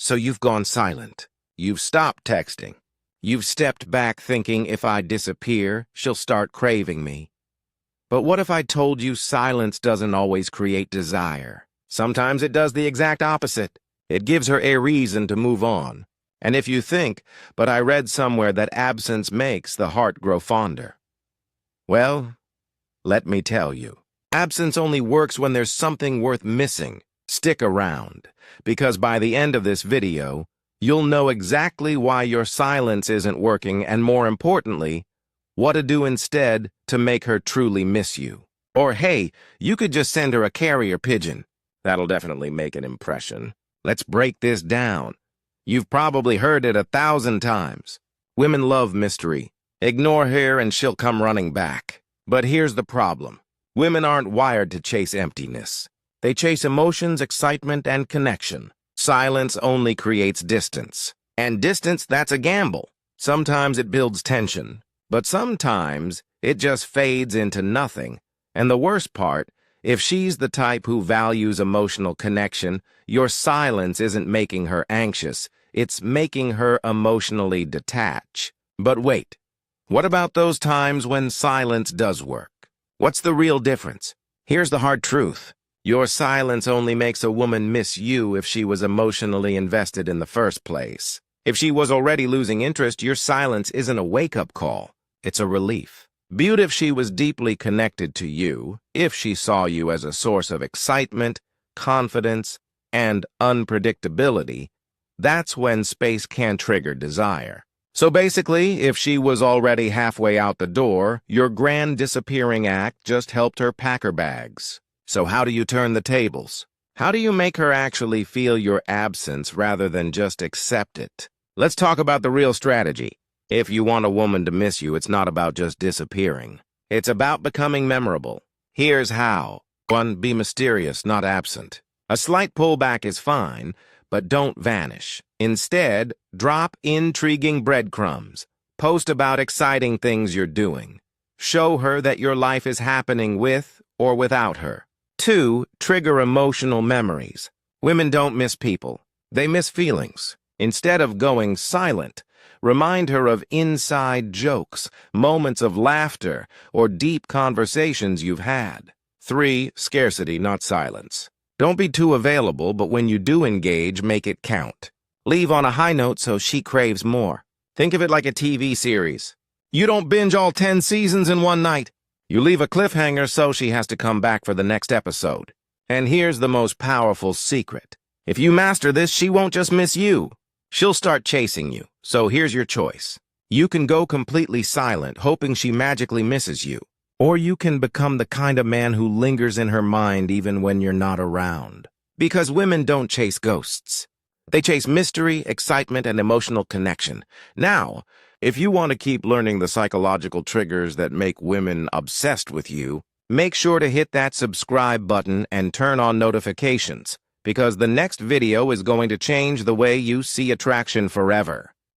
So you've gone silent. You've stopped texting. You've stepped back thinking if I disappear, she'll start craving me. But what if I told you silence doesn't always create desire? Sometimes it does the exact opposite. It gives her a reason to move on. And if you think, but I read somewhere that absence makes the heart grow fonder. Well, let me tell you. Absence only works when there's something worth missing. Stick around, because by the end of this video, you'll know exactly why your silence isn't working and, more importantly, what to do instead to make her truly miss you. Or hey, you could just send her a carrier pigeon. That'll definitely make an impression. Let's break this down. You've probably heard it 1,000 times. Women love mystery. Ignore her and she'll come running back. But here's the problem. Women aren't wired to chase emptiness. They chase emotions, excitement, and connection. Silence only creates distance. And distance, that's a gamble. Sometimes it builds tension, but sometimes it just fades into nothing. And the worst part, if she's the type who values emotional connection, your silence isn't making her anxious. It's making her emotionally detach. But wait, what about those times when silence does work? What's the real difference? Here's the hard truth. Your silence only makes a woman miss you if she was emotionally invested in the first place. If she was already losing interest, your silence isn't a wake-up call. It's a relief. But if she was deeply connected to you, if she saw you as a source of excitement, confidence, and unpredictability, that's when space can trigger desire. So basically, if she was already halfway out the door, your grand disappearing act just helped her pack her bags. So how do you turn the tables? How do you make her actually feel your absence rather than just accept it? Let's talk about the real strategy. If you want a woman to miss you, it's not about just disappearing. It's about becoming memorable. Here's how. 1. Be mysterious, not absent. A slight pullback is fine, but don't vanish. Instead, drop intriguing breadcrumbs. Post about exciting things you're doing. Show her that your life is happening with or without her. 2. Trigger emotional memories. Women don't miss people. They miss feelings. Instead of going silent, remind her of inside jokes, moments of laughter, or deep conversations you've had. 3. Scarcity, not silence. Don't be too available, but when you do engage, make it count. Leave on a high note so she craves more. Think of it like a TV series. You don't binge all 10 seasons in one night. You leave a cliffhanger so she has to come back for the next episode. And here's the most powerful secret. If you master this, she won't just miss you. She'll start chasing you. So here's your choice. You can go completely silent, hoping she magically misses you. Or you can become the kind of man who lingers in her mind even when you're not around. Because women don't chase ghosts. They chase mystery, excitement, and emotional connection. Now, if you want to keep learning the psychological triggers that make women obsessed with you, make sure to hit that subscribe button and turn on notifications, because the next video is going to change the way you see attraction forever.